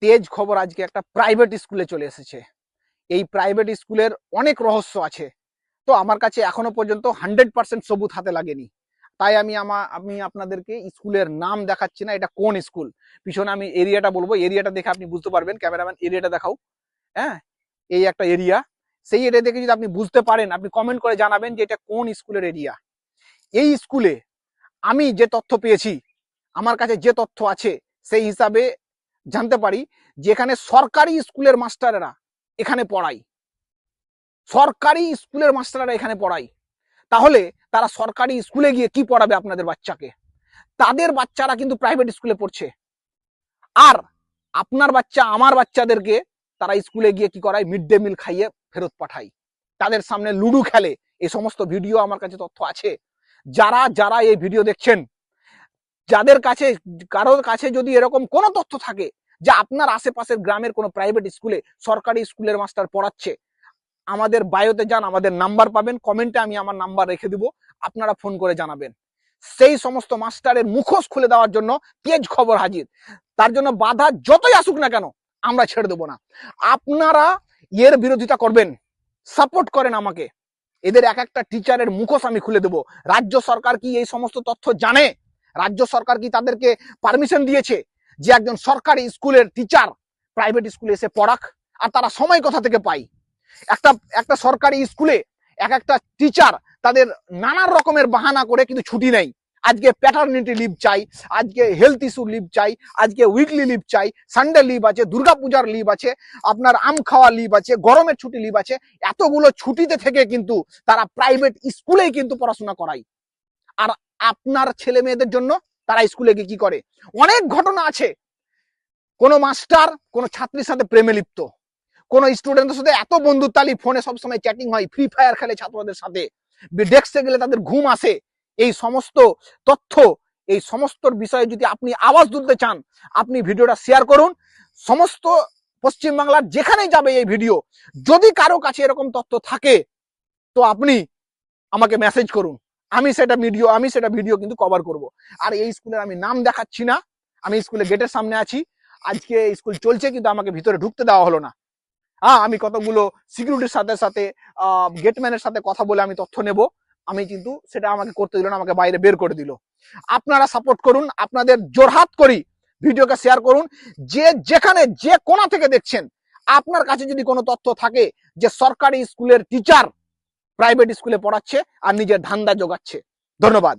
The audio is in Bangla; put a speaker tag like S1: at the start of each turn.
S1: তেজ খবর, আজকে একটা প্রাইভেট স্কুলে চলে এসেছে। এই প্রাইভেট স্কুলের অনেক রহস্য আছে, তো আমার কাছে এখনো পর্যন্ত 100% সবুত হাতে লাগেনি। তাই আমি আপনাদেরকে স্কুলের নাম দেখাচ্ছি না, এটা কোন স্কুল। পিছনে আমি এরিয়াটা বলবো, এরিয়াটা দেখে আপনি বুঝতে পারবেন। ক্যামেরাম্যান এরিয়াটা দেখাও। হ্যাঁ, এই একটা এরিয়া, সেই এরিয়া দেখে যদি আপনি বুঝতে পারেন, আপনি কমেন্ট করে জানাবেন যে এটা কোন স্কুলের এরিয়া। এই স্কুলে আমি যে তথ্য পেয়েছি, আমার কাছে যে তথ্য আছে, সেই হিসাবে জানতে পারি যে এখানে সরকারি স্কুলের মাস্টাররা এখানে পড়ায়। সরকারি স্কুলের মাস্টাররা এখানে পড়ায়। তাহলে তারা সরকারি স্কুলে গিয়ে কি পড়াবে আপনাদের বাচ্চাকে? তাদের বাচ্চারা কিন্তু প্রাইভেট স্কুলে পড়ছে। আর আপনার বাচ্চা, আমার বাচ্চাদেরকে তারা স্কুলে গিয়ে কি করায়? মিড ডে মিল খাইয়ে ফেরত পাঠায়, তাদের সামনে লুডু খেলে। এই সমস্ত ভিডিও আমার কাছে তথ্য আছে। যারা যারা এই ভিডিও দেখছেন, যাদের কাছে, কারোর কাছে যদি এরকম কোনো তথ্য থাকে যে আপনার আশেপাশের গ্রামের কোনো প্রাইভেট স্কুলে সরকারি স্কুলের মাস্টার পড়াচ্ছে, আমাদের বায়োতে যান, আমাদের নাম্বার পাবেন, কমেন্টে আমি আমার নাম্বার রেখে দিব, আপনারা ফোন করে জানাবেন। সেই সমস্ত মাস্টারের মুখোশ খুলে দেওয়ার জন্য তেজ খবর হাজির। তার জন্য বাধা যতই আসুক না কেন, আমরা ছেড়ে দেবো না। আপনারা এর বিরোধিতা করবেন, সাপোর্ট করেন আমাকে। এদের এক একটা টিচারের মুখোশ আমি খুলে দেবো। রাজ্য সরকার কি এই সমস্ত তথ্য জানে? রাজ্য সরকার কি তাদেরকে পারমিশন দিয়েছে যে একজন সরকারি স্কুলের টিচার প্রাইভেট স্কুলে এসে পড়াক? আর তারা সময় কোথা থেকে পায়? একটা সরকারি স্কুলে এক একটা টিচার তাদের নানান রকমের বাহানা করে কিন্তু ছুটি নেই। আজকে প্যাটার্নিটি লিভ চাই, আজকে হেলথ ইস্যু লিভ চাই, আজকে উইকলি লিভ চাই, সানডে লিভ আছে, দুর্গাপূজার লিভ আছে, আপনার আম খাওয়া লিভ আছে, গরমের ছুটি লিভ আছে। এতগুলো ছুটিতে থেকে কিন্তু তারা প্রাইভেট স্কুলেই কিন্তু পড়াশোনা করায়। আর আপনার ছেলে মেয়েদের জন্য তারা স্কুলে গিয়ে কি করে? অনেক ঘটনা আছে। কোনো মাস্টার কোনো ছাত্রীর সাথে প্রেমে লিপ্ত, কোনো স্টুডেন্টের সাথে এত বন্ধুত্বালি, ফোনে সবসময় চ্যাটিং হয়, ফ্রি ফায়ার খেলে ছাত্রদের সাথে, ডেস্কে গেলে তাদের ঘুম আসে। এই সমস্ত তথ্য, এই সমস্ত বিষয়ে যদি আপনি আওয়াজ তুলতে চান, আপনি ভিডিওটা শেয়ার করুন। সমস্ত পশ্চিমবাংলার যেখানেই যাবে এই ভিডিও, যদি কারো কাছে এরকম তথ্য থাকে তো আপনি আমাকে মেসেজ করুন, আমি সেটা ভিডিও কিন্তু কভার করব। আর এই স্কুলের আমি নাম দেখাচ্ছি না, আমি স্কুলের গেটের সামনে আছি। আজকে স্কুল চলছে কিন্তু আমাকে ভিতরে ঢুকতে দেওয়া হলো না। আমি কতগুলো সিকিউরিটির সাথে সাথে গেটম্যানের সাথে কথা বলে আমি তথ্য নেব, আমি কিন্তু সেটা আমাকে করতে দিল না, আমাকে বাইরে বের করে দিল। আপনারা সাপোর্ট করুন, আপনাদের জোরহাত করি, ভিডিওকে শেয়ার করুন। যে যেখানে যে কোণা থেকে দেখছেন, আপনার কাছে যদি কোনো তথ্য থাকে যে সরকারি স্কুলের টিচার প্রাইভেট স্কুলে পড়াচ্ছে আর নিজের ধান্দা জোগাচ্ছে। ধন্যবাদ।